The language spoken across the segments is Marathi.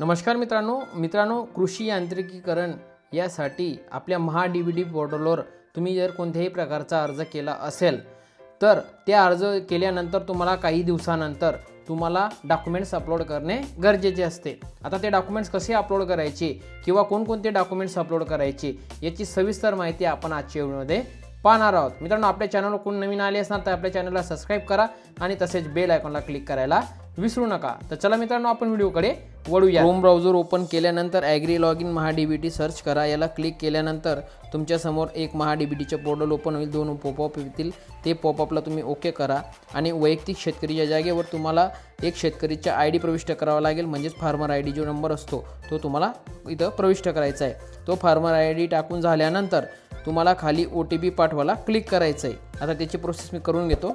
नमस्कार मित्रांनो कृषी यांत्रिकीकरण यासाठी आपल्या महा-डी-बी-डी पोर्टलवर तुम्ही जर कोणत्याही प्रकारचा अर्ज केला असेल तर ते अर्ज केल्यानंतर तुम्हाला काही दिवसानंतर तुम्हाला डॉक्युमेंट्स अपलोड करणे गरजेचे असते। आता ते डॉक्युमेंट्स कसे अपलोड करायचे किंवा कोणकोणते डॉक्युमेंट्स अपलोड करायचे याची सविस्तर माहिती आपण आजच्या व्हिडिओमध्ये पाहणार आहोत। मित्रांनो, आपल्या चॅनलवर कोण नवीन आले असणार तर आपल्या चॅनलला सबस्क्राइब करा आणि तसेच बेल आयकॉनला क्लिक करायला विसरू नका। तर चला मित्रांनो, आपण व्हिडिओकडे वळूया। क्रोम ब्राउझर ओपन केल्यानंतर ॲग्री लॉगिन महा-डी-बी-डी सर्च करा। याला क्लिक केल्यानंतर तुमच्या समोर एक महा-डी-बी-डीचे पोर्टल ओपन होईल। दोन पॉपअप येतील, ते पॉपअपला तुम्ही ओके करा आणि वैयक्तिक शेतकरीच्या जागेवर तुम्हाला एक शेतकरीचा आयडी प्रविष्ट करावा लागेल, म्हणजेच फार्मर आयडी जो नंबर असतो तो तुम्हाला इथं प्रविष्ट करायचा आहे। तो फार्मर आयडी टाकून झाल्यानंतर तुम्हाला खाली OTP पाठवायला क्लिक करायचं आहे। आता त्याची प्रोसेस मी करून घेतो।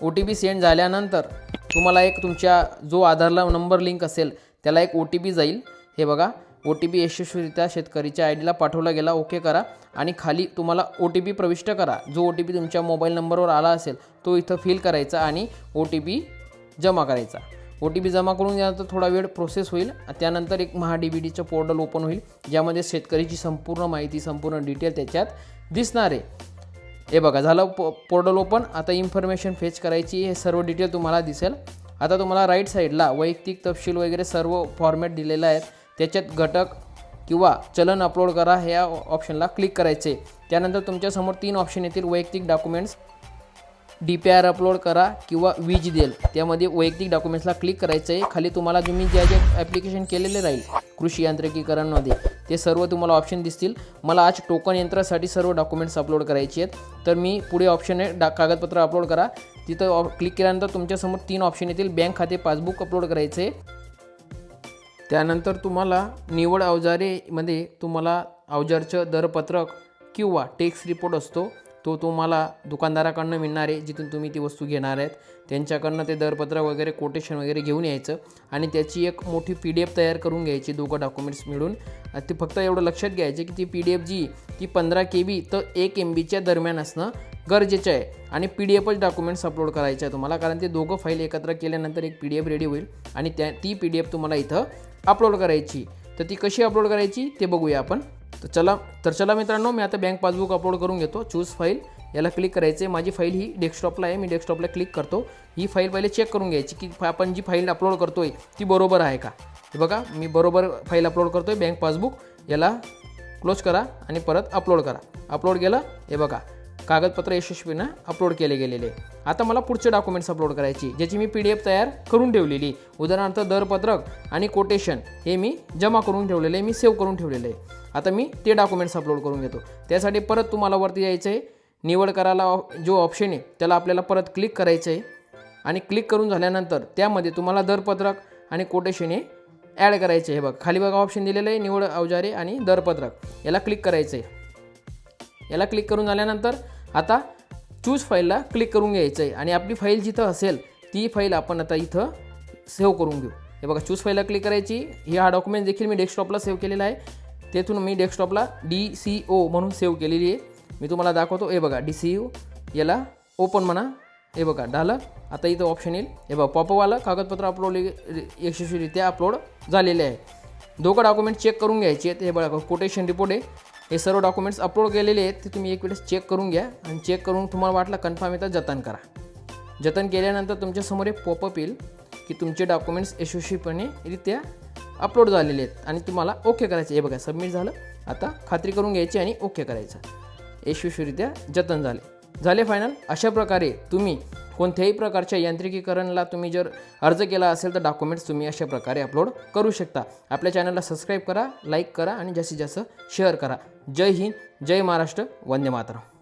OTP सेंड झाल्यानंतर तुम्हाला एक तुमच्या जो आधारला नंबर लिंक असेल त्याला एक OTP जाईल। हे बघा, OTP यशस्वीरित्या शेतकरीच्या आयडीला पाठवला गेला, ओके करा आणि खाली तुम्हाला OTP प्रविष्ट करा। जो OTP तुमच्या मोबाईल नंबरवर आला असेल तो इथं फिल करायचा आणि OTP जमा करायचा। OTP जमा करून यानंतर थोडा वेळ प्रोसेस होईल। त्यानंतर एक महा-डी-बी-डीचं पोर्टल ओपन होईल, ज्यामध्ये शेतकरीची संपूर्ण माहिती, संपूर्ण डिटेल त्याच्यात दिसणार आहे। हे बघा, झालं पोर्टल ओपन। आता इन्फॉर्मेशन फेच करायची, हे सर्व डिटेल तुम्हाला दिसेल। आता तुम्हाला राईट साईडला वैयक्तिक तपशील वगैरे सर्व फॉर्मॅट दिलेला आहे, त्याच्यात घटक किंवा चलन अपलोड करा ह्या ऑप्शनला क्लिक करायचे। त्यानंतर तुमच्यासमोर 3 ऑप्शन येतील, वैयक्तिक डॉक्युमेंट्स, DPR अपलोड करा किंवा वीज देल। त्यामध्ये वैयक्तिक डॉक्युमेंट्सला क्लिक करायचं आहे। खाली तुम्हाला तुम्ही जे ॲप्लिकेशन केलेले राहील कृषी यांत्रिकीकरणमध्ये ते सर्व तुम्हाला ऑप्शन दिसतील। मला आज टोकन यंत्रासाठी सर्व डॉक्युमेंट्स अपलोड करायचे आहेत, तर मी पुढे ऑप्शन आहे कागदपत्र अपलोड करा, तिथं क्लिक केल्यानंतर तुमच्यासमोर 3 ऑप्शन येतील। बँक खाते, पासबुक अपलोड करायचे। त्यानंतर तुम्हाला निवड अवजारेमध्ये तुम्हाला अवजारचं दरपत्रक किंवा टॅक्स रिपोर्ट असतो तो तुम्हाला दुकानदाराकडनं मिळणार आहे, जिथून तुम्ही ती वस्तू घेणार आहेत त्यांच्याकडनं ते दरपत्रक वगैरे कोटेशन वगैरे घेऊन यायचं आणि त्याची एक मोठी PDF तयार करून घ्यायची, दोघं डॉक्युमेंट्स मिळून। ते फक्त एवढं लक्षात घ्यायचं की ती PDF जी ती 15 KB तर 1 MBच्या दरम्यान असणं गरजेचं आहे आणि PDFच डॉक्युमेंट्स अपलोड करायचं आहे तुम्हाला, कारण ते दोघं फाईल एकत्र केल्यानंतर एक PDF रेडी होईल आणि ती PDF तुम्हाला इथं अपलोड करायची। तर ती कशी अपलोड करायची ते बघूया आपण। तर चला मित्रांनो, मी आता बँक पासबुक अपलोड करून घेतो। चूज फाईल याला क्लिक करायचे। माझी फाईल ही डेस्कटॉपला आहे, मी डेस्कटॉपला क्लिक करतो। ही फाईल पहिले चेक करून घ्यायची की आपण जी फाईल अपलोड करतोय ती बरोबर आहे का। हे बघा, मी बरोबर फाईल अपलोड करतोय बँक पासबुक। याला क्लोज करा आणि परत अपलोड करा। अपलोड केलं, हे बघा कागदपत्र यशस्वीनं अपलोड केले गेलेले। आता मला पुढचे डॉक्युमेंट्स अपलोड करायची, ज्याची मी PDF तयार करून ठेवलेली। उदाहरणार्थ दरपत्रक आणि कोटेशन हे मी जमा करून ठेवलेले, मी सेव्ह करून ठेवलेले आहे। आता मी ते डॉक्युमेंट्स अपलोड करून घेतो। त्यासाठी परत तुम्हाला वरती यायचं आहे, निवड करायला जो ऑप्शन आहे त्याला आपल्याला परत क्लिक करायचं आहे आणि क्लिक करून झाल्यानंतर त्यामध्ये तुम्हाला दरपत्रक आणि कोटेशन हे ॲड करायचे आहे। बघा खाली बघा ऑप्शन दिलेलं आहे, निवड अवजारे आणि दरपत्रक, याला क्लिक करायचं आहे। याला क्लिक करून झाल्यानंतर आता चूज फाईलला क्लिक करून घ्यायचं आहे आणि आपली फाईल जिथं असेल ती फाईल आपण आता इथं सेव्ह करून घेऊ। हे बघा, चूज फाईलला क्लिक करायची। हा डॉक्युमेंट देखील मी डेस्कटॉपला सेव्ह केलेला आहे, तेथून मी डेस्कटॉपला DCO म्हणून सेव्ह केलेली आहे। मी तुम्हाला दाखवतो। हे बघा DCO, याला ओपन म्हणा। हे बघा झालं। आता इथं ऑप्शन येईल, हे बघा पॉपअप आलं, कागदपत्र अपलोड यशस्वीरित्या अपलोड झालेले आहे। दोघं डॉक्युमेंट चेक करून घ्यायचे आहेत। हे बघा कोटेशन रिपोर्ट आहे, हे सर्व डॉक्युमेंट्स अपलोड केलेले आहेत, ते तुम्ही एक वेळेस चेक करून घ्या आणि चेक करून तुम्हाला वाटलं कन्फर्म येतं जतन करा। जतन केल्यानंतर तुमच्यासमोर एक पॉपअप येईल की तुमचे डॉक्युमेंट्स यशस्वीपणेरित्या अपलोड झालेले आहेत आणि तुम्हाला ओके करायचे। हे बघा सबमिट झालं। आता खात्री करून घ्यायची आणि ओके करायचं। यशस्वीरित्या जतन झाले फायनल। अशा प्रकारे तुम्ही कोणत्याही प्रकारच्या यांत्रिकीकरणला तुम्ही जर अर्ज केला असेल तर डॉक्युमेंट्स तुम्ही अशा प्रकारे अपलोड करू शकता। आपल्या चॅनलला सबस्क्राईब करा, लाईक करा आणि जास्तीत जास्त शेअर करा। जय हिंद, जय महाराष्ट्र, वंदे मातरम।